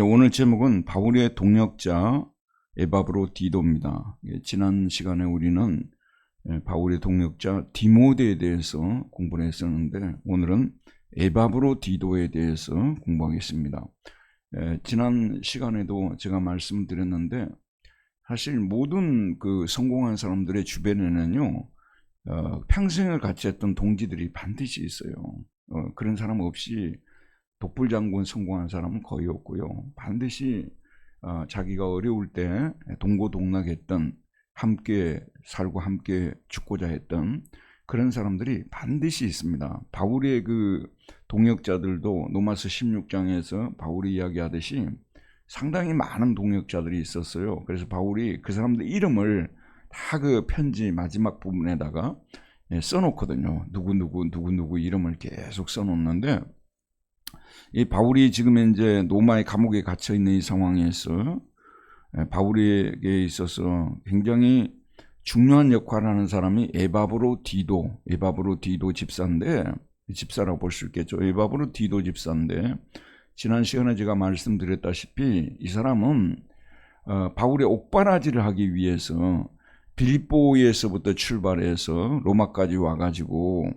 오늘 제목은 바울의 동역자 에바브로디도입니다. 지난 시간에 우리는 바울의 동역자 디모데에 대해서 공부를 했었는데 오늘은 에바브로디도에 대해서 공부하겠습니다. 지난 시간에도 제가 말씀드렸는데 사실 모든 그 성공한 사람들의 주변에는요 평생을 같이 했던 동지들이 반드시 있어요. 그런 사람 없이 독불장군 성공한 사람은 거의 없고요. 반드시 자기가 어려울 때 동고동락했던, 함께 살고 함께 죽고자 했던 그런 사람들이 반드시 있습니다. 바울의 그 동역자들도 로마서 16장에서 바울이 이야기하듯이 상당히 많은 동역자들이 있었어요. 그래서 바울이 그 사람들 이름을 다 그 편지 마지막 부분에다가 써놓거든요. 누구 이름을 계속 써놓는데, 이 바울이 지금 이제 로마의 감옥에 갇혀 있는 이 상황에서 바울에게 있어서 굉장히 중요한 역할을 하는 사람이 에바브로디도 집사인데, 집사라고 볼 수 있겠죠. 에바브로디도 집사인데, 지난 시간에 제가 말씀드렸다시피 이 사람은 바울의 옥바라지를 하기 위해서 빌립보에서부터 출발해서 로마까지 와가지고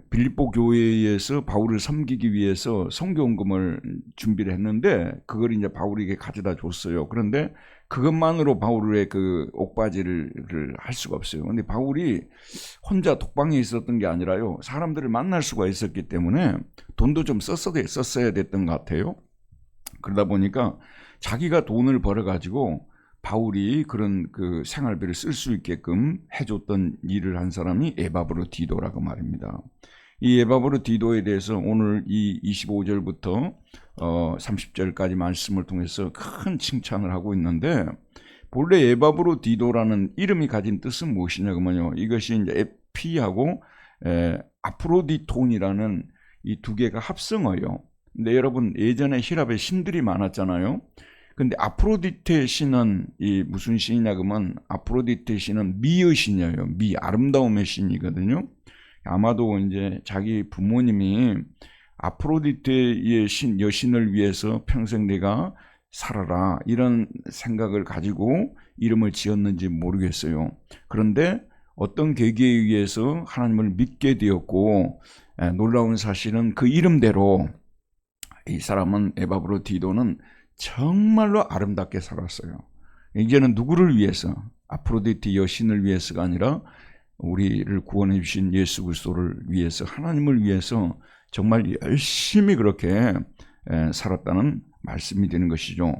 빌립보 교회에서 바울을 섬기기 위해서 선교원금을 준비를 했는데 그걸 이제 바울에게 가져다 줬어요. 그런데 그것만으로 바울의 그 옥바지를 할 수가 없어요. 근데 바울이 혼자 독방에 있었던 게 아니라요, 사람들을 만날 수가 있었기 때문에 돈도 좀 썼어야 됐던 것 같아요. 그러다 보니까 자기가 돈을 벌어가지고 바울이 그런 그 생활비를 쓸 수 있게끔 해줬던 일을 한 사람이 에바브로디도라고 말입니다. 이 에바브로디도에 대해서 오늘 이 25절부터 30절까지 말씀을 통해서 큰 칭찬을 하고 있는데, 본래 에바브로디도라는 이름이 가진 뜻은 무엇이냐면요, 이것이 이제 에피하고 아프로디톤이라는 이 두 개가 합성어예요. 근데 여러분, 예전에 히랍에 신들이 많았잖아요. 근데 아프로디테 신은 이 무슨 신이냐 그러면, 아프로디테 신은 미의 신이에요. 미, 아름다움의 신이거든요. 아마도 이제 자기 부모님이 아프로디테의 여신을 위해서 평생 내가 살아라 이런 생각을 가지고 이름을 지었는지 모르겠어요. 그런데 어떤 계기에 의해서 하나님을 믿게 되었고, 놀라운 사실은 그 이름대로 이 사람은, 에바브로디도는 정말로 아름답게 살았어요. 이제는 누구를 위해서, 아프로디테 여신을 위해서가 아니라 우리를 구원해 주신 예수 그리스도를 위해서, 하나님을 위해서 정말 열심히 그렇게 살았다는 말씀이 되는 것이죠.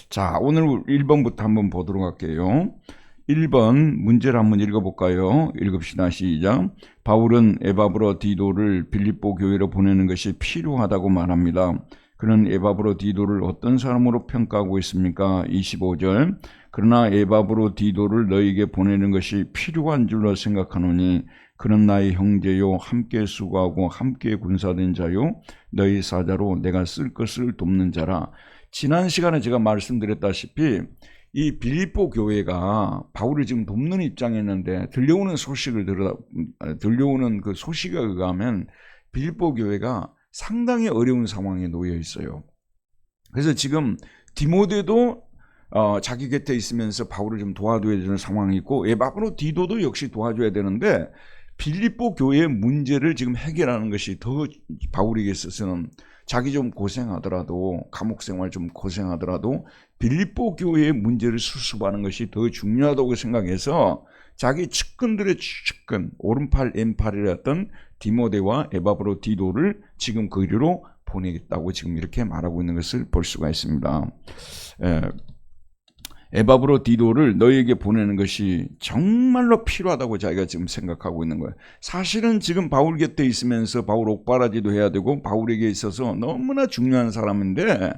자, 오늘 1번부터 한번 보도록 할게요. 1번 문제를 한번 읽어볼까요? 읽읍시다. 시작. 바울은 에바브로디도를 빌립보 교회로 보내는 것이 필요하다고 말합니다. 그는 에바브로디도를 어떤 사람으로 평가하고 있습니까? 25절. 그러나 에바브로디도를 너에게 보내는 것이 필요한 줄로 생각하노니 그는 나의 형제요, 함께 수고하고 함께 군사된 자요, 너희 사자로 내가 쓸 것을 돕는 자라. 지난 시간에 제가 말씀드렸다시피 이 빌립보 교회가 바울을 지금 돕는 입장이었는데, 들려오는 그 소식에 의하면 빌립보 교회가 상당히 어려운 상황에 놓여 있어요. 그래서 지금 디모데도 자기 곁에 있으면서 바울을 좀 도와줘야 되는 상황이 있고, 에바브로디도도 역시 도와줘야 되는데, 빌립보 교회의 문제를 지금 해결하는 것이 더 바울에게 있어서는, 자기 좀 고생하더라도, 감옥 생활 좀 고생하더라도 빌립보 교회의 문제를 수습하는 것이 더 중요하다고 생각해서 자기 측근들의 측근, 오른팔 왼팔이었던 디모데와 에바브로디도를 지금 그리로 보내겠다고 지금 이렇게 말하고 있는 것을 볼 수가 있습니다. 에바브로디도를 너에게 보내는 것이 정말로 필요하다고 자기가 지금 생각하고 있는 거예요. 사실은 지금 바울 곁에 있으면서 바울 옥바라지도 해야 되고 바울에게 있어서 너무나 중요한 사람인데,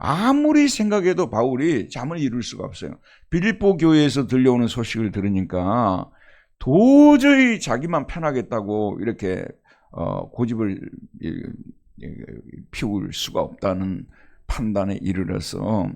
아무리 생각해도 바울이 잠을 이룰 수가 없어요. 빌립보 교회에서 들려오는 소식을 들으니까 도저히 자기만 편하겠다고 이렇게 고집을 피울 수가 없다는 판단에 이르러서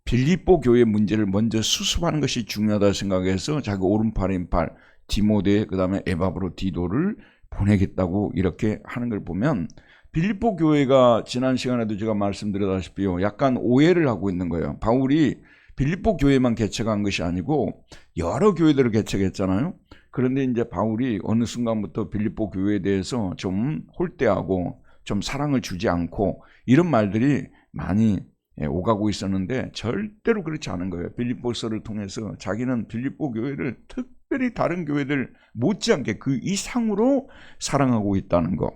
빌립보 교회 문제를 먼저 수습하는 것이 중요하다 생각해서 자기 오른팔 왼팔 디모데, 그 다음에 에바브로디도를 보내겠다고 이렇게 하는 걸 보면 빌립보 교회가 지난 시간에도 제가 말씀드렸다시피요, 약간 오해를 하고 있는 거예요. 바울이 빌립보 교회만 개척한 것이 아니고 여러 교회들을 개척했잖아요. 그런데 이제 바울이 어느 순간부터 빌립보 교회에 대해서 좀 홀대하고 좀 사랑을 주지 않고 이런 말들이 많이 오가고 있었는데 절대로 그렇지 않은 거예요. 빌립보서를 통해서 자기는 빌립보 교회를 특별히 다른 교회들 못지않게 그 이상으로 사랑하고 있다는 거.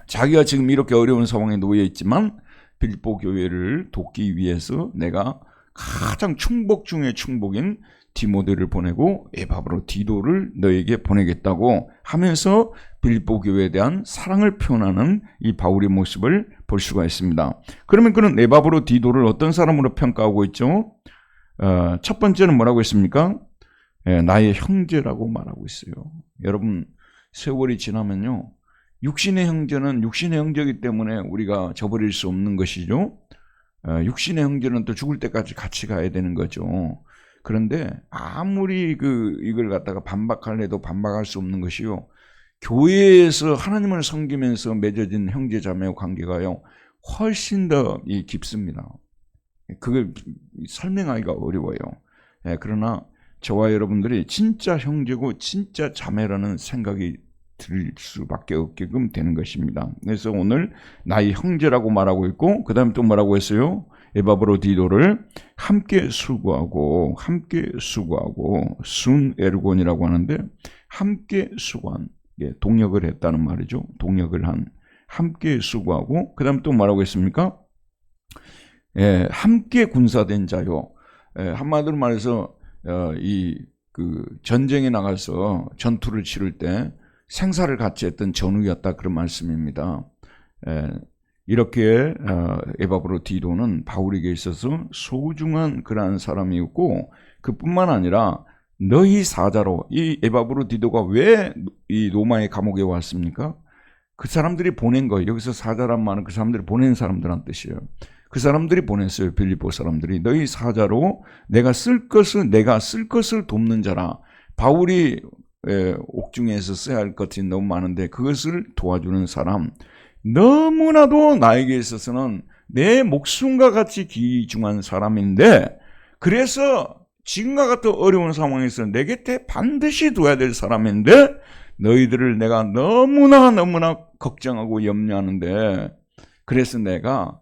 자기가 지금 이렇게 어려운 상황에 놓여 있지만 빌립보 교회를 돕기 위해서 내가 가장 충복 중의 충복인 디모데를 보내고 에바브로 디도를 너에게 보내겠다고 하면서 빌립보 교회에 대한 사랑을 표현하는 이 바울의 모습을 볼 수가 있습니다. 그러면 그는 에바브로 디도를 어떤 사람으로 평가하고 있죠? 첫 번째는 뭐라고 했습니까? 나의 형제라고 말하고 있어요. 여러분, 세월이 지나면요, 육신의 형제는 육신의 형제이기 때문에 우리가 저버릴 수 없는 것이죠. 육신의 형제는 또 죽을 때까지 같이 가야 되는 거죠. 그런데 아무리 이걸 갖다가 반박할래도 반박할 수 없는 것이요, 교회에서 하나님을 섬기면서 맺어진 형제자매 관계가요 훨씬 더 깊습니다. 그걸 설명하기가 어려워요. 그러나 저와 여러분들이 진짜 형제고 진짜 자매라는 생각이 들 수밖에 없게끔 되는 것입니다. 그래서 오늘 나의 형제라고 말하고 있고, 그 다음에 또 뭐라고 했어요? 에바브로 디도를 함께 수고하고 순 에르곤이라고 하는데, 함께 수고한, 동역을 했다는 말이죠. 동역을 한, 함께 수고하고, 그 다음에 또 뭐라고 했습니까? 함께 군사된 자요. 한마디로 말해서 전쟁에 나가서 전투를 치를 때 생사를 같이 했던 전우였다, 그런 말씀입니다. 이렇게 에바브로 디도는 바울에게 있어서 소중한 그러한 사람이었고, 그뿐만 아니라 너희 사자로, 이 에바브로 디도가 왜 이 로마의 감옥에 왔습니까? 그 사람들이 보낸 거예요. 여기서 사자란 말은 그 사람들이 보낸 사람들한 뜻이에요. 그 사람들이 보냈어요. 빌립보 사람들이. 너희 사자로 내가 쓸 것을 돕는 자라. 바울이 옥중에서 써야 할 것이 너무 많은데 그것을 도와주는 사람, 너무나도 나에게 있어서는 내 목숨과 같이 귀중한 사람인데, 그래서 지금과 같은 어려운 상황에서 내 곁에 반드시 둬야 될 사람인데, 너희들을 내가 너무나 걱정하고 염려하는데, 그래서 내가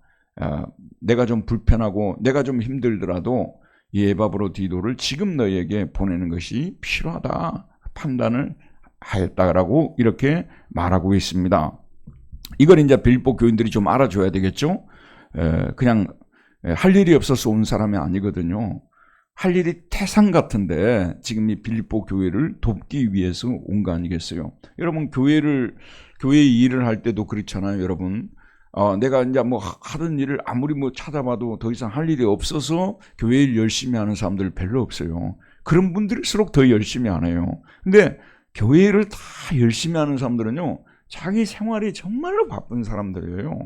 좀 불편하고 내가 좀 힘들더라도 이 에바브로 디도를 지금 너희에게 보내는 것이 필요하다 판단을 하였다라고 이렇게 말하고 있습니다. 이걸 이제 빌립보 교인들이 좀 알아줘야 되겠죠. 그냥 할 일이 없어서 온 사람이 아니거든요. 할 일이 태산 같은데 지금 이 빌립보 교회를 돕기 위해서 온 거 아니겠어요. 여러분, 교회 일을 할 때도 그렇잖아요. 여러분, 내가 이제 뭐 하던 일을 아무리 뭐 찾아봐도 더 이상 할 일이 없어서 교회 일 열심히 하는 사람들 별로 없어요. 그런 분들일수록 더 열심히 안 해요. 근데 교회 일을 다 열심히 하는 사람들은요, 자기 생활이 정말로 바쁜 사람들이에요.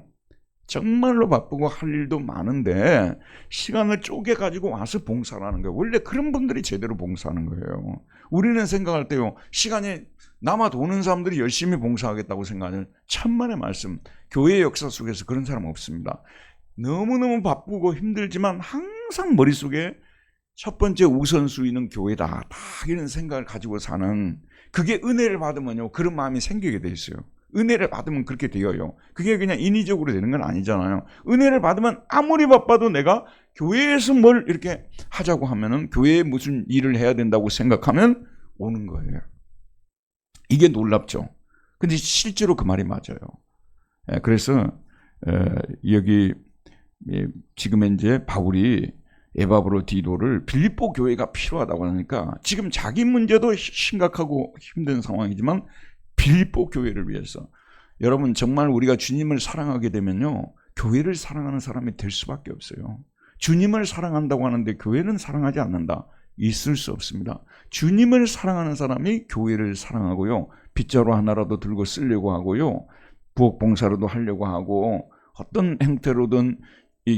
정말로 바쁘고 할 일도 많은데 시간을 쪼개가지고 와서 봉사를 하는 거예요. 원래 그런 분들이 제대로 봉사하는 거예요. 우리는 생각할 때요, 시간이 남아 도는 사람들이 열심히 봉사하겠다고 생각하는 천만의 말씀. 교회의 역사 속에서 그런 사람 없습니다. 너무너무 바쁘고 힘들지만 항상 머릿속에 첫 번째 우선순위는 교회다, 다 이런 생각을 가지고 사는, 그게 은혜를 받으면요 그런 마음이 생기게 돼 있어요. 은혜를 받으면 그렇게 되어요. 그게 그냥 인위적으로 되는 건 아니잖아요. 은혜를 받으면 아무리 바빠도 내가 교회에서 뭘 이렇게 하자고 하면은, 교회에 무슨 일을 해야 된다고 생각하면 오는 거예요. 이게 놀랍죠. 근데 실제로 그 말이 맞아요. 그래서 여기 지금 이제 바울이 에바브로 디도를 빌립보 교회가 필요하다고 하니까, 지금 자기 문제도 심각하고 힘든 상황이지만 빌립보 교회를 위해서, 여러분 정말 우리가 주님을 사랑하게 되면요 교회를 사랑하는 사람이 될 수밖에 없어요. 주님을 사랑한다고 하는데 교회는 사랑하지 않는다, 있을 수 없습니다. 주님을 사랑하는 사람이 교회를 사랑하고요, 빗자루 하나라도 들고 쓰려고 하고요, 부엌 봉사라도 하려고 하고 어떤 형태로든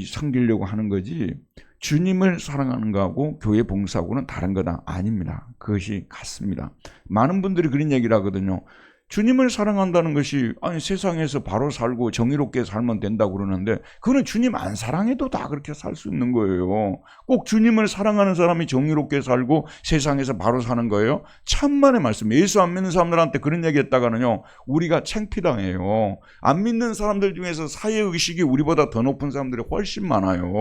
섬기려고 하는 거지, 주님을 사랑하는 거하고 교회 봉사하고는 다른 거다, 아닙니다. 그것이 같습니다. 많은 분들이 그런 얘기를 하거든요. 주님을 사랑한다는 것이 아니 세상에서 바로 살고 정의롭게 살면 된다고 그러는데 그거는 주님 안 사랑해도 다 그렇게 살 수 있는 거예요. 꼭 주님을 사랑하는 사람이 정의롭게 살고 세상에서 바로 사는 거예요? 천만의 말씀. 예수 안 믿는 사람들한테 그런 얘기 했다가는요 우리가 창피당해요. 안 믿는 사람들 중에서 사회의식이 우리보다 더 높은 사람들이 훨씬 많아요.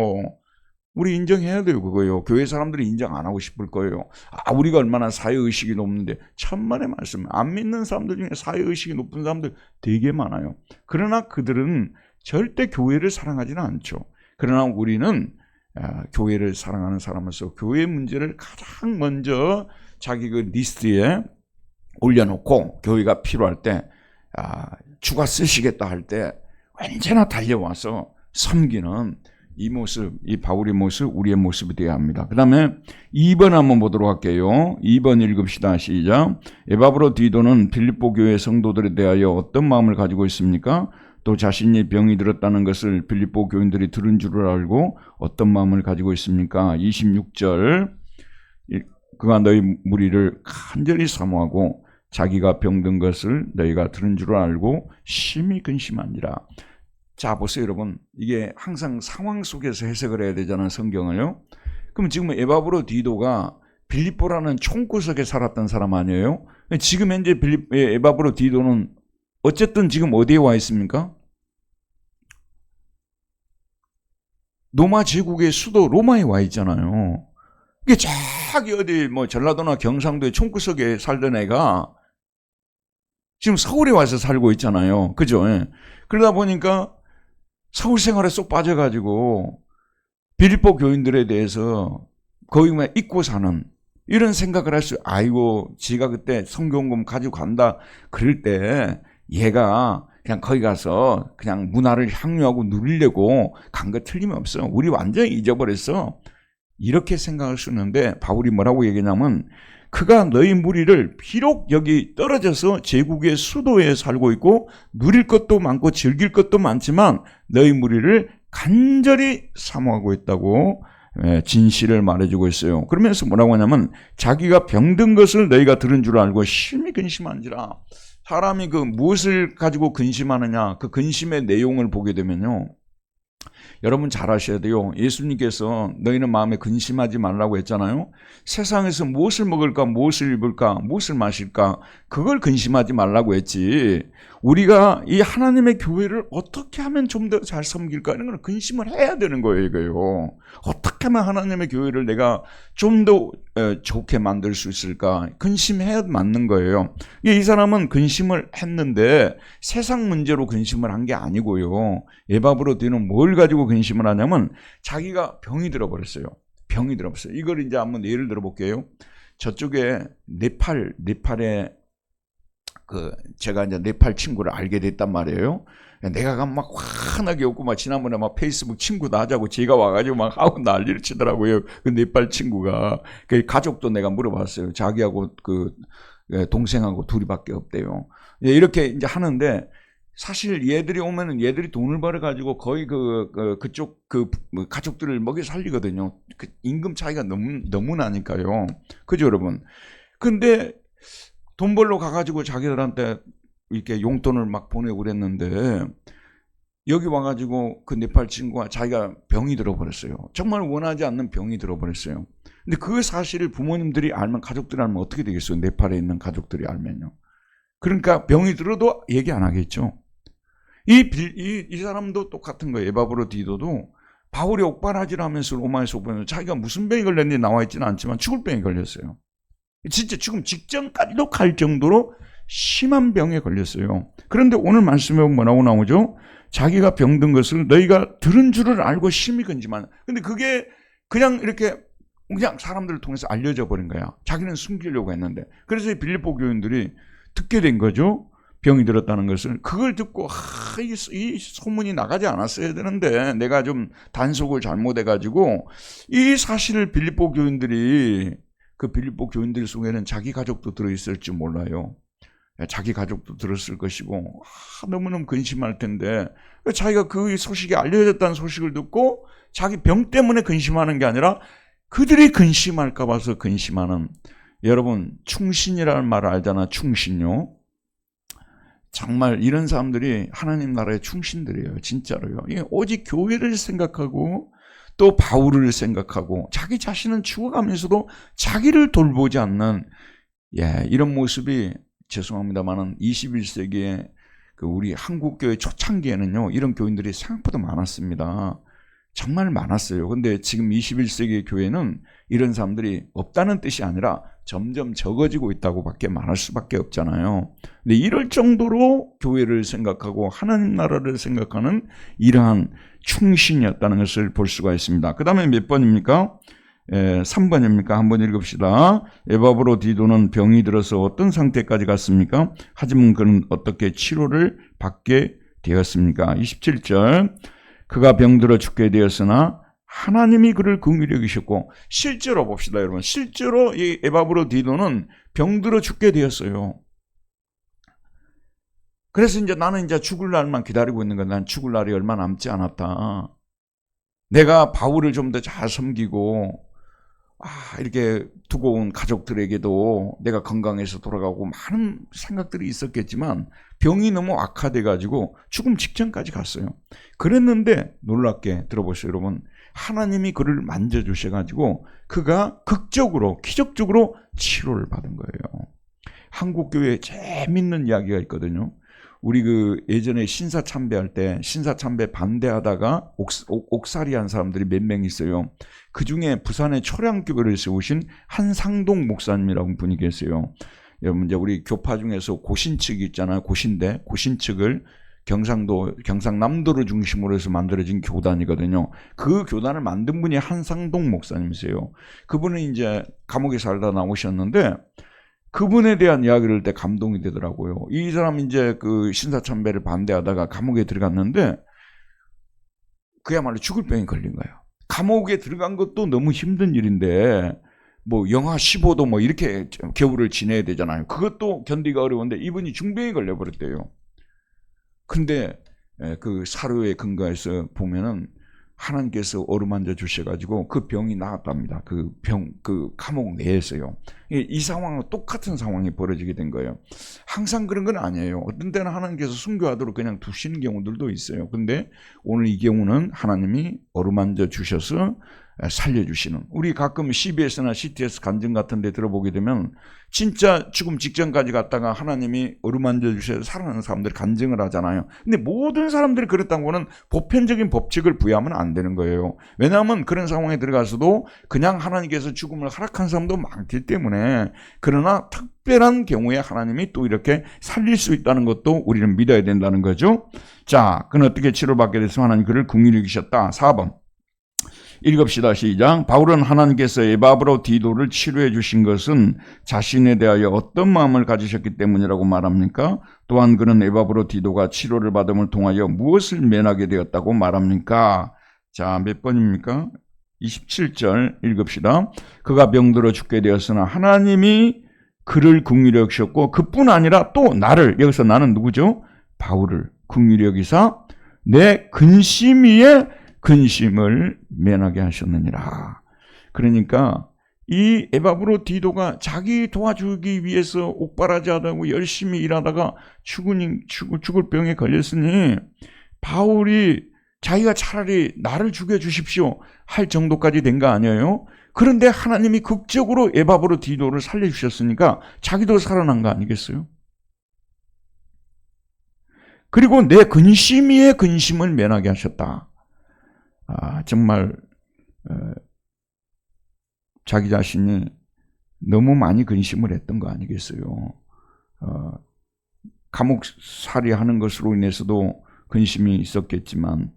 우리 인정해야 돼요, 그거요. 교회 사람들이 인정 안 하고 싶을 거예요. 우리가 얼마나 사회의식이 높는데, 천만의 말씀. 안 믿는 사람들 중에 사회의식이 높은 사람들 되게 많아요. 그러나 그들은 절대 교회를 사랑하지는 않죠. 그러나 우리는 교회를 사랑하는 사람으로서 교회 문제를 가장 먼저 자기 그 리스트에 올려놓고 교회가 필요할 때, 주가 쓰시겠다 할 때 언제나 달려와서 섬기는 이 모습, 이 바울의 모습, 우리의 모습이 되어야 합니다. 그 다음에 2번 한번 보도록 할게요. 2번 읽읍시다. 시작. 에바브로디도는 빌립보 교회 성도들에 대하여 어떤 마음을 가지고 있습니까? 또 자신이 병이 들었다는 것을 빌립보 교인들이 들은 줄을 알고 어떤 마음을 가지고 있습니까? 26절. 그가 너희 무리를 간절히 사모하고 자기가 병든 것을 너희가 들은 줄을 알고 심히 근심하니라. 자, 보세요, 여러분. 이게 항상 상황 속에서 해석을 해야 되잖아요, 성경을요. 그럼 지금 에바브로디도가 빌립보라는 총구석에 살았던 사람 아니에요? 지금 현재 에바브로디도는 어쨌든 지금 어디에 와 있습니까? 로마 제국의 수도 로마에 와 있잖아요. 이게 저기 어디 전라도나 경상도의 총구석에 살던 애가 지금 서울에 와서 살고 있잖아요. 그죠? 그러다 보니까 서울 생활에 쏙 빠져가지고 빌립보 교인들에 대해서 거기만 잊고 사는 이런 생각을 할 수, 아이고, 지가 그때 성경금 가지고 간다 그럴 때 얘가 그냥 거기 가서 그냥 문화를 향유하고 누리려고 간 거 틀림없어. 우리 완전히 잊어버렸어. 이렇게 생각할 수 있는데 바울이 뭐라고 얘기냐면 그가 너희 무리를 비록 여기 떨어져서 제국의 수도에 살고 있고 누릴 것도 많고 즐길 것도 많지만 너희 무리를 간절히 사모하고 있다고 진실을 말해주고 있어요. 그러면서 뭐라고 하냐면 자기가 병든 것을 너희가 들은 줄 알고 심히 근심한지라. 사람이 그 무엇을 가지고 근심하느냐, 그 근심의 내용을 보게 되면요, 여러분 잘 아셔야 돼요. 예수님께서 너희는 마음에 근심하지 말라고 했잖아요. 세상에서 무엇을 먹을까, 무엇을 입을까, 무엇을 마실까, 그걸 근심하지 말라고 했지. 우리가 이 하나님의 교회를 어떻게 하면 좀 더 잘 섬길까 이런 걸 근심을 해야 되는 거예요. 이거요. 어떻게 하면 하나님의 교회를 내가 좀 더 좋게 만들 수 있을까 근심해야 맞는 거예요. 이 사람은 근심을 했는데 세상 문제로 근심을 한 게 아니고요. 에바브로디는 뭘 가지고 근심을 하냐면 자기가 병이 들어버렸어요. 병이 들어버렸어요. 이걸 이제 한번 예를 들어볼게요. 저쪽에 네팔에 제가 이제 네팔 친구를 알게 됐단 말이에요. 내가 막 환하게 웃고 막 지난번에 막 페이스북 친구도 하자고 제가 와가지고 막 하고 난리를 치더라고요. 그 네팔 친구가. 그 가족도 내가 물어봤어요. 자기하고 그 동생하고 둘이밖에 없대요. 이렇게 이제 하는데 사실 얘들이 오면은 얘들이 돈을 벌어가지고 거의 그쪽 가족들을 먹여 살리거든요. 그 임금 차이가 너무 나니까요. 그죠, 여러분? 근데 돈 벌러 가가지고 자기들한테 이렇게 용돈을 막 보내고 그랬는데 여기 와가지고 그 네팔 친구가 자기가 병이 들어버렸어요. 정말 원하지 않는 병이 들어버렸어요. 근데 그 사실을 부모님들이 알면, 가족들이 알면 어떻게 되겠어요? 네팔에 있는 가족들이 알면요. 그러니까 병이 들어도 얘기 안 하겠죠. 이 사람도 똑같은 거예요. 에바브로디도도 바울이 옥바라지라면서 로마에서 보면 자기가 무슨 병이 걸렸는지 나와 있지는 않지만 죽을 병이 걸렸어요. 진짜 죽음 직전까지도 갈 정도로 심한 병에 걸렸어요. 그런데 오늘 말씀에 보면 뭐라고 나오죠? 자기가 병든 것을 너희가 들은 줄을 알고 심히 근심하는. 근데 그게 그냥 이렇게 그냥 사람들을 통해서 알려져 버린 거야. 자기는 숨기려고 했는데. 그래서 이 빌립보 교인들이 듣게 된 거죠. 병이 들었다는 것을. 그걸 듣고 이 소문이 나가지 않았어야 되는데 내가 좀 단속을 잘못해가지고 이 사실을 빌립보 교인들이, 그 빌립보 교인들 속에는 자기 가족도 들어있을지 몰라요. 자기 가족도 들었을 것이고 너무너무 근심할 텐데 자기가 그 소식이 알려졌다는 소식을 듣고 자기 병 때문에 근심하는 게 아니라 그들이 근심할까 봐서 근심하는. 여러분 충신이라는 말을 알잖아. 충신요. 정말 이런 사람들이 하나님 나라의 충신들이에요. 진짜로요. 오직 교회를 생각하고 또 바울을 생각하고 자기 자신은 죽어가면서도 자기를 돌보지 않는 이런 모습이 죄송합니다만은 21세기에 그 우리 한국교회 초창기에는요 이런 교인들이 생각보다 많았습니다. 정말 많았어요. 근데 지금 21세기 교회는 이런 사람들이 없다는 뜻이 아니라 점점 적어지고 있다고 밖에 말할 수밖에 없잖아요. 근데 이럴 정도로 교회를 생각하고 하나님 나라를 생각하는 이러한 충신이었다는 것을 볼 수가 있습니다. 그 다음에 몇 번입니까? 3번입니까? 한번 읽읍시다. 에바브로디도는 병이 들어서 어떤 상태까지 갔습니까? 하지만 그는 어떻게 치료를 받게 되었습니까? 27절. 그가 병들어 죽게 되었으나 하나님이 그를 긍휼히 여기셨고, 실제로 봅시다 여러분. 실제로 이 에바브로디도는 병들어 죽게 되었어요. 그래서 이제 나는 이제 죽을 날만 기다리고 있는 거야. 난 죽을 날이 얼마 남지 않았다. 내가 바울을 좀 더 잘 섬기고 이렇게 두고 온 가족들에게도 내가 건강해서 돌아가고 많은 생각들이 있었겠지만 병이 너무 악화돼가지고 죽음 직전까지 갔어요. 그랬는데 놀랍게 들어보세요 여러분. 하나님이 그를 만져주셔가지고 그가 극적으로 기적적으로 치료를 받은 거예요. 한국교회에 재밌는 이야기가 있거든요. 우리 그 예전에 신사참배할 때 신사참배 반대하다가 옥살이한 사람들이 몇 명 있어요. 그 중에 부산의 초량교회를 세우신 한상동 목사님이라고 분이 계세요. 여러분 이제 우리 교파 중에서 고신측이 있잖아요. 고신측을 경상남도를 중심으로 해서 만들어진 교단이거든요. 그 교단을 만든 분이 한상동 목사님이세요. 그분은 이제 감옥에 살다 나오셨는데 그분에 대한 이야기를 할 때 감동이 되더라고요. 이 사람 이제 그 신사참배를 반대하다가 감옥에 들어갔는데 그야말로 죽을 병이 걸린 거예요. 감옥에 들어간 것도 너무 힘든 일인데 뭐 영하 15도 뭐 이렇게 겨울을 지내야 되잖아요. 그것도 견디기가 어려운데 이분이 중병이 걸려버렸대요. 근데 그 사료에 근거해서 보면은 하나님께서 어루만져 주셔가지고 그 병이 나았답니다. 그 감옥 내에서요. 이 상황은 똑같은 상황이 벌어지게 된 거예요. 항상 그런 건 아니에요. 어떤 때는 하나님께서 순교하도록 그냥 두시는 경우들도 있어요. 근데 오늘 이 경우는 하나님이 어루만져 주셔서 살려주시는, 우리 가끔 CBS나 CTS 간증 같은 데 들어보게 되면 진짜 죽음 직전까지 갔다가 하나님이 어루만져 주셔서 살아나는 사람들이 간증을 하잖아요. 근데 모든 사람들이 그랬다고는 보편적인 법칙을 부여하면 안 되는 거예요. 왜냐하면 그런 상황에 들어가서도 그냥 하나님께서 죽음을 허락한 사람도 많기 때문에, 그러나 특별한 경우에 하나님이 또 이렇게 살릴 수 있다는 것도 우리는 믿어야 된다는 거죠. 자, 그는 어떻게 치료받게 됐으면 하나님 그를 긍휼히 여기셨다. 4번 읽읍시다. 시작. 바울은 하나님께서 에바브로디도를 치료해 주신 것은 자신에 대하여 어떤 마음을 가지셨기 때문이라고 말합니까? 또한 그는 에바브로디도가 치료를 받음을 통하여 무엇을 면하게 되었다고 말합니까? 자, 몇 번입니까? 27절 읽읍시다. 그가 병들어 죽게 되었으나 하나님이 그를 긍휼히 여기셨고, 그뿐 아니라 또 나를, 여기서 나는 누구죠? 바울을 긍휼히 여기사 내 근심 위에 근심을 면하게 하셨느니라. 그러니까 이 에바브로디도가 자기 도와주기 위해서 옥바라지 하다고 열심히 일하다가 죽을 병에 걸렸으니 바울이 자기가 차라리 나를 죽여주십시오 할 정도까지 된 거 아니에요? 그런데 하나님이 극적으로 에바브로디도를 살려주셨으니까 자기도 살아난 거 아니겠어요? 그리고 내 근심 위에 근심을 면하게 하셨다. 정말 자기 자신이 너무 많이 근심을 했던 거 아니겠어요? 감옥살이 하는 것으로 인해서도 근심이 있었겠지만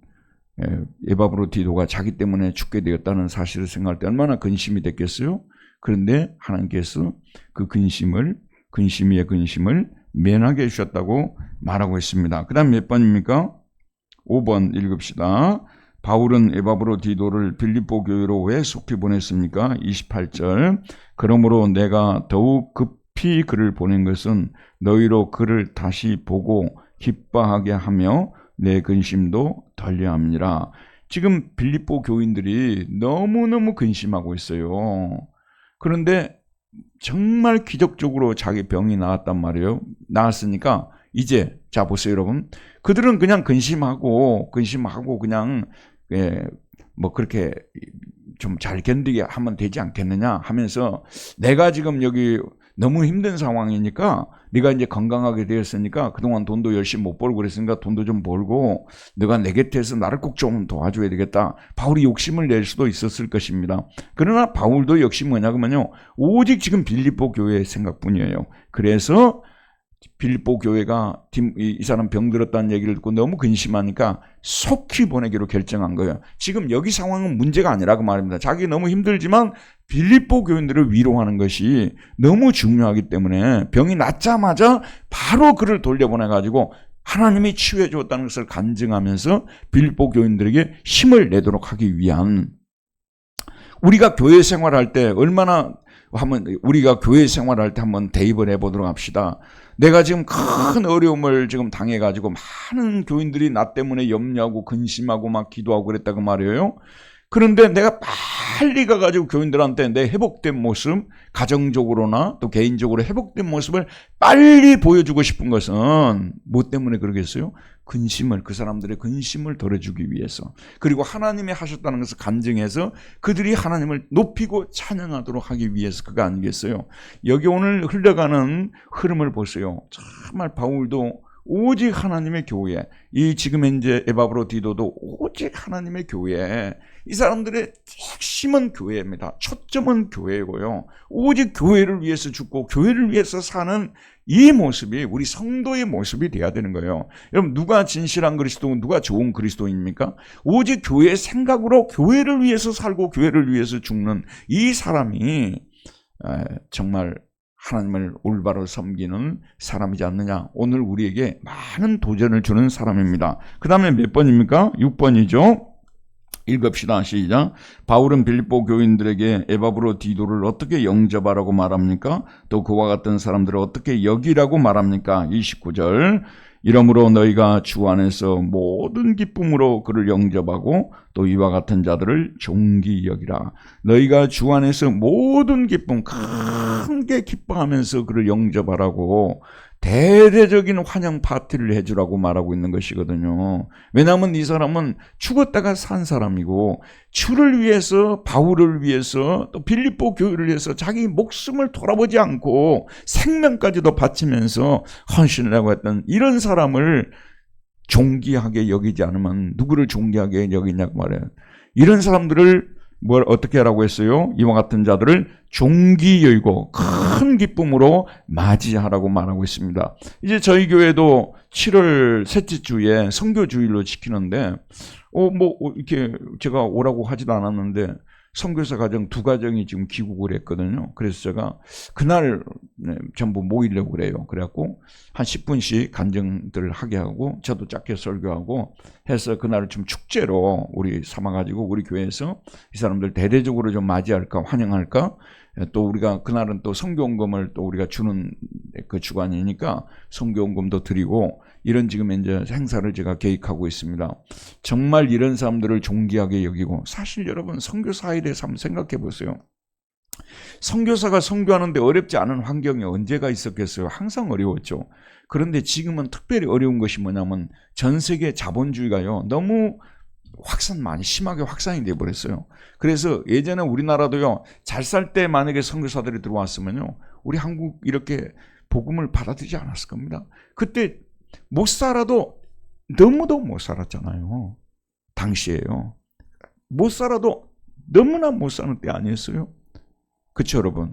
에바브로디도가 자기 때문에 죽게 되었다는 사실을 생각할 때 얼마나 근심이 됐겠어요? 그런데 하나님께서 그 근심 위에 근심을 면하게 해주셨다고 말하고 있습니다. 그 다음 몇 번입니까? 5번 읽읍시다. 바울은 에바브로디도를 빌립보 교회로 왜 속히 보냈습니까? 28절. 그러므로 내가 더욱 급히 그를 보낸 것은 너희로 그를 다시 보고 기뻐하게 하며 내 근심도 덜려 함이니라. 지금 빌립보 교인들이 너무너무 근심하고 있어요. 그런데 정말 기적적으로 자기 병이 나았단 말이에요. 나았으니까 이제 자 보세요 여러분. 그들은 그냥 근심하고 그냥 뭐 그렇게 좀 잘 견디게 하면 되지 않겠느냐 하면서 내가 지금 여기 너무 힘든 상황이니까 네가 이제 건강하게 되었으니까 그동안 돈도 열심히 못 벌고 그랬으니까 돈도 좀 벌고 너가 내 곁에서 나를 꼭 좀 도와줘야 되겠다. 바울이 욕심을 낼 수도 있었을 것입니다. 그러나 바울도 역시 뭐냐 그러면요. 오직 지금 빌립보 교회의 생각뿐이에요. 그래서 빌립보 교회가 이 사람 병들었다는 얘기를 듣고 너무 근심하니까 속히 보내기로 결정한 거예요. 지금 여기 상황은 문제가 아니라고 말합니다. 자기 너무 힘들지만 빌립보 교인들을 위로하는 것이 너무 중요하기 때문에 병이 낫자마자 바로 그를 돌려보내가지고 하나님이 치유해 주었다는 것을 간증하면서 빌립보 교인들에게 힘을 내도록 하기 위한, 우리가 교회 생활할 때 얼마나 우리가 교회 생활할 때 한번 대입을 해보도록 합시다. 내가 지금 큰 어려움을 지금 당해가지고 많은 교인들이 나 때문에 염려하고 근심하고 막 기도하고 그랬다고 말이에요. 그런데 내가 빨리 가가지고 교인들한테 내 회복된 모습, 가정적으로나 또 개인적으로 회복된 모습을 빨리 보여주고 싶은 것은 뭐 때문에 그러겠어요? 그 사람들의 근심을 덜어주기 위해서, 그리고 하나님이 하셨다는 것을 간증해서 그들이 하나님을 높이고 찬양하도록 하기 위해서 그거 아니겠어요? 여기 오늘 흘러가는 흐름을 보세요. 정말 바울도 오직 하나님의 교회, 이 지금 현재 에바브로디도도 오직 하나님의 교회, 이 사람들의 핵심은 교회입니다. 초점은 교회고요. 오직 교회를 위해서 죽고 교회를 위해서 사는 이 모습이 우리 성도의 모습이 돼야 되는 거예요. 여러분, 누가 진실한 그리스도, 누가 좋은 그리스도인입니까? 오직 교회의 생각으로 교회를 위해서 살고 교회를 위해서 죽는 이 사람이 정말 하나님을 올바로 섬기는 사람이지 않느냐. 오늘 우리에게 많은 도전을 주는 사람입니다. 그 다음에 몇 번입니까? 6번이죠. 읽읍시다. 시작. 바울은 빌립보 교인들에게 에바브로디도를 어떻게 영접하라고 말합니까? 또 그와 같은 사람들을 어떻게 여기라고 말합니까? 29절. 이러므로 너희가 주 안에서 모든 기쁨으로 그를 영접하고 또 이와 같은 자들을 존귀 여기라. 너희가 주 안에서 모든 기쁨, 크게 기뻐하면서 그를 영접하라고 대대적인 환영 파티를 해주라고 말하고 있는 것이거든요. 왜냐하면 이 사람은 죽었다가 산 사람이고 주를 위해서, 바울을 위해서, 또 빌립보 교회를 위해서 자기 목숨을 돌아보지 않고 생명까지도 바치면서 헌신을 하고 했던 이런 사람을 존귀하게 여기지 않으면 누구를 존귀하게 여기냐고 말해요. 이런 사람들을 어떻게 하라고 했어요? 이와 같은 자들을 존귀 여기고 큰 기쁨으로 맞이하라고 말하고 있습니다. 이제 저희 교회도 7월 셋째 주에 선교 주일로 지키는데, 이렇게 제가 오라고 하지도 않았는데, 선교사 가정 2가정이 지금 귀국을 했거든요. 그래서 제가 그날 전부 모이려고 그래요. 그래갖고 한 10분씩 간증들을 하게 하고 저도 짧게 설교하고 해서 그날을 좀 축제로 우리 삼아가지고 우리 교회에서 이 사람들 대대적으로 좀 맞이할까, 환영할까. 또 우리가 그날은 또 선교원금을 또 우리가 주는 그 주간이니까 선교원금도 드리고 이런 지금 이제 행사를 제가 계획하고 있습니다. 정말 이런 사람들을 존귀하게 여기고, 사실 여러분 선교사에 대해서 한번 생각해 보세요. 선교사가 선교하는데 어렵지 않은 환경이 언제가 있었겠어요? 항상 어려웠죠. 그런데 지금은 특별히 어려운 것이 뭐냐면 전 세계 자본주의가요 너무 많이 심하게 확산이 돼버렸어요. 그래서 예전에 우리나라도요 잘 살 때 만약에 선교사들이 들어왔으면요 우리 한국 이렇게 복음을 받아들이지 않았을 겁니다. 그때 못 살아도 너무도 못 살았잖아요. 당시에요. 못 살아도 너무나 못 사는 때 아니었어요? 그렇죠, 여러분?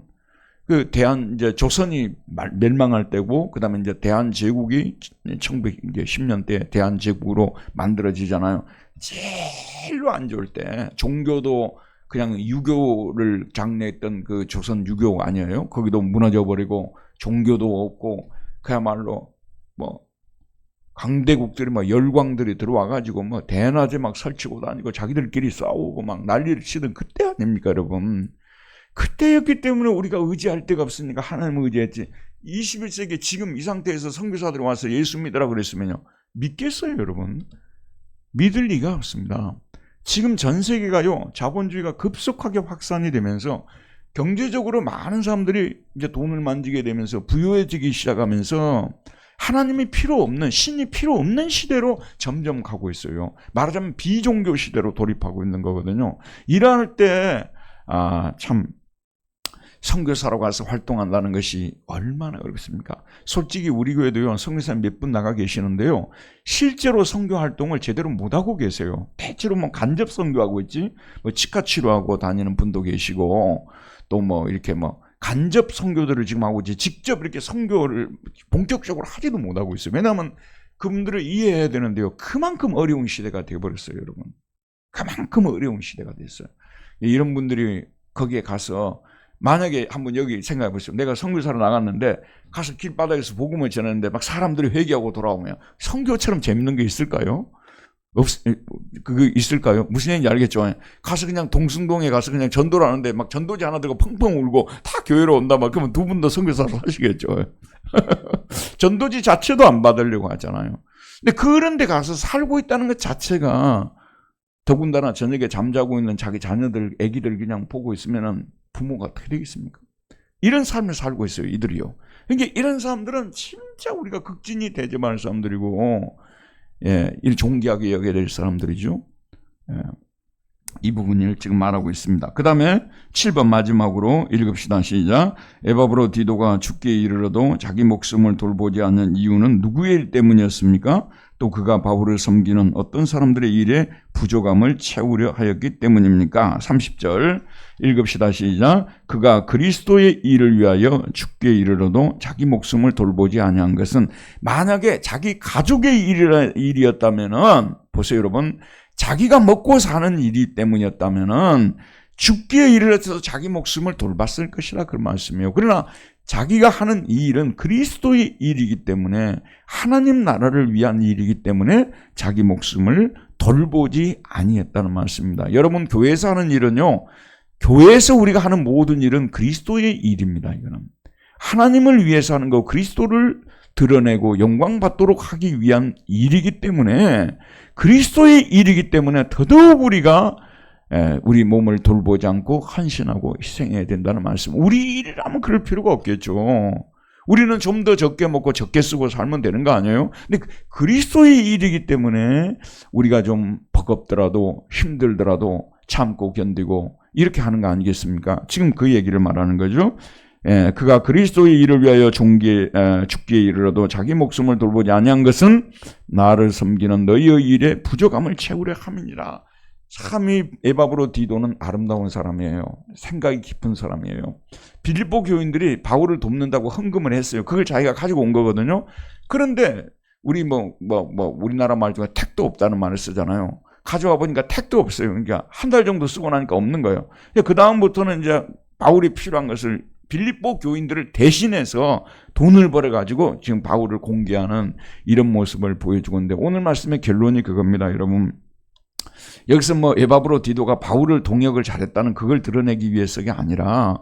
이제 조선이 멸망할 때고, 그 다음에 이제 대한제국이 1910년대 대한제국으로 만들어지잖아요. 제일로 안 좋을 때, 종교도 그냥 유교를 장려했던 그 조선 유교 아니에요? 거기도 무너져버리고, 종교도 없고, 그야말로 강대국들이 열광들이 들어와가지고 대낮에 막 설치고 다니고 자기들끼리 싸우고 막 난리를 치던 그때 아닙니까, 여러분? 그때였기 때문에 우리가 의지할 데가 없으니까 하나님을 의지했지. 21세기 지금 이 상태에서 선교사들이 와서 예수 믿으라 그랬으면요 믿겠어요, 여러분? 믿을 리가 없습니다. 지금 전 세계가요 자본주의가 급속하게 확산이 되면서 경제적으로 많은 사람들이 이제 돈을 만지게 되면서 부유해지기 시작하면서 하나님이 필요 없는, 신이 필요 없는 시대로 점점 가고 있어요. 말하자면 비종교 시대로 돌입하고 있는 거거든요. 이럴 때 참 선교사로 가서 활동한다는 것이 얼마나 어렵습니까? 솔직히 우리 교회도요, 선교사 몇 분 나가 계시는데요, 실제로 선교 활동을 제대로 못하고 계세요. 대체로 뭐 간접 선교하고 있지, 뭐 치과 치료하고 다니는 분도 계시고, 또 뭐 이렇게 뭐 간접 선교들을 지금 하고 있지, 직접 이렇게 선교를 본격적으로 하지도 못하고 있어요. 왜냐하면 그분들을 이해해야 되는데요, 그만큼 어려운 시대가 되어버렸어요, 여러분. 그만큼 어려운 시대가 됐어요. 이런 분들이 거기에 가서 만약에 한번 여기 생각해 보세요. 내가 선교사로 나갔는데 가서 길바닥에서 복음을 전했는데 막 사람들이 회개하고 돌아오면 선교처럼 재밌는 게 있을까요? 그게 있을까요? 무슨 얘기인지 알겠죠? 가서 그냥 동승동에 가서 그냥 전도를 하는데 막 전도지 하나 들고 펑펑 울고 다 교회로 온다 막 그러면 두 분 다 선교사로 하시겠죠. 전도지 자체도 안 받으려고 하잖아요. 근데 그런 데 가서 살고 있다는 것 자체가, 더군다나 저녁에 잠자고 있는 자기 자녀들, 아기들 그냥 보고 있으면은 부모가 어떻게 되겠습니까? 이런 삶을 살고 있어요, 이들이요. 그러니까 이런 사람들은 진짜 우리가 극진히 대접할 사람들이고, 이 존귀하게 여겨야 될 사람들이죠. 이 부분을 지금 말하고 있습니다. 그 다음에 7번 마지막으로 읽읍시다. 시작. 에바브로디도가 죽기에 이르러도 자기 목숨을 돌보지 않는 이유는 누구의 일 때문이었습니까? 또 그가 바울을 섬기는 어떤 사람들의 일에 부족함을 채우려 하였기 때문입니까? 30절 읽읍시다. 시작. 그가 그리스도의 일을 위하여 죽기에 이르러도 자기 목숨을 돌보지 아니한 것은, 만약에 자기 가족의 일이었다면은, 보세요 여러분, 자기가 먹고 사는 일이 때문이었다면은 죽기에 이르러서 자기 목숨을 돌봤을 것이라 그 말씀이에요. 그러나 자기가 하는 이 일은 그리스도의 일이기 때문에, 하나님 나라를 위한 일이기 때문에 자기 목숨을 돌보지 아니했다는 말씀입니다. 여러분, 교회에서 하는 일은요, 교회에서 우리가 하는 모든 일은 그리스도의 일입니다. 이거는 하나님을 위해서 하는 거, 그리스도를 드러내고 영광 받도록 하기 위한 일이기 때문에, 그리스도의 일이기 때문에 더더욱 우리가 우리 몸을 돌보지 않고 헌신하고 희생해야 된다는 말씀. 우리 일이라면 그럴 필요가 없겠죠. 우리는 좀 더 적게 먹고 적게 쓰고 살면 되는 거 아니에요? 근데 그리스도의 일이기 때문에 우리가 좀 버겁더라도 힘들더라도 참고 견디고 이렇게 하는 거 아니겠습니까? 지금 그 얘기를 말하는 거죠. 그가 그리스도의 일을 위하여 죽기에 이르러도 자기 목숨을 돌보지 아니한 것은 나를 섬기는 너희의 일에 부족함을 채우려 함이니라. 참 이 에바브로디도는 아름다운 사람이에요. 생각이 깊은 사람이에요. 빌립보 교인들이 바울을 돕는다고 헌금을 했어요. 그걸 자기가 가지고 온 거거든요. 그런데 우리 우리나라 말 중에 택도 없다는 말을 쓰잖아요. 가져와 보니까 택도 없어요. 그러니까 한 달 정도 쓰고 나니까 없는 거예요. 그 다음부터는 이제 바울이 필요한 것을 빌립보 교인들을 대신해서 돈을 벌어가지고 지금 바울을 공개하는 이런 모습을 보여주고 있는데, 오늘 말씀의 결론이 그겁니다, 여러분. 여기서 에바브로디도가 바울을 동역을 잘했다는 그걸 드러내기 위해서가 아니라,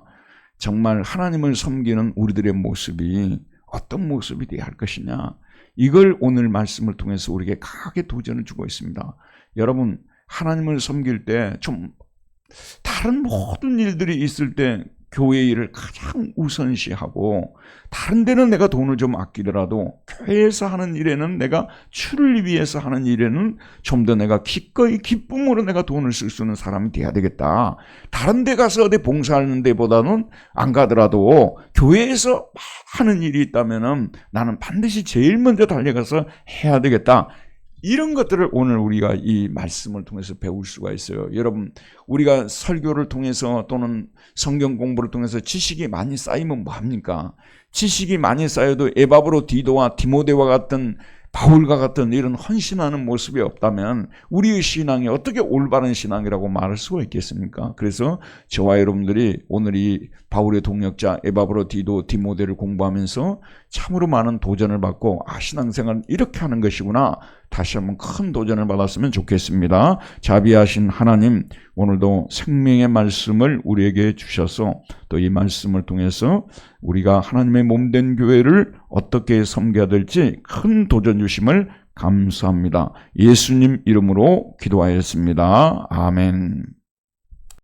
정말 하나님을 섬기는 우리들의 모습이 어떤 모습이 되어야 할 것이냐, 이걸 오늘 말씀을 통해서 우리에게 강하게 도전을 주고 있습니다. 여러분, 하나님을 섬길 때 좀 다른 모든 일들이 있을 때 교회 일을 가장 우선시하고, 다른 데는 내가 돈을 좀 아끼더라도 교회에서 하는 일에는, 내가 주를 위해서 하는 일에는 좀 더 내가 기꺼이 기쁨으로 내가 돈을 쓸 수 있는 사람이 돼야 되겠다. 다른 데 가서 어디 봉사하는 데보다는 안 가더라도 교회에서 하는 일이 있다면은 나는 반드시 제일 먼저 달려가서 해야 되겠다. 이런 것들을 오늘 우리가 이 말씀을 통해서 배울 수가 있어요. 여러분, 우리가 설교를 통해서 또는 성경 공부를 통해서 지식이 많이 쌓이면 뭐합니까? 지식이 많이 쌓여도 에바브로디도와 디모데와 같은, 바울과 같은 이런 헌신하는 모습이 없다면 우리의 신앙이 어떻게 올바른 신앙이라고 말할 수가 있겠습니까? 그래서 저와 여러분들이 오늘 이 바울의 동역자 에바브로디도, 디모데를 공부하면서 참으로 많은 도전을 받고, 신앙생활은 이렇게 하는 것이구나, 다시 한번 큰 도전을 받았으면 좋겠습니다. 자비하신 하나님, 오늘도 생명의 말씀을 우리에게 주셔서 또 이 말씀을 통해서 우리가 하나님의 몸된 교회를 어떻게 섬겨야 될지 큰 도전 주심을 감사합니다. 예수님 이름으로 기도하였습니다. 아멘.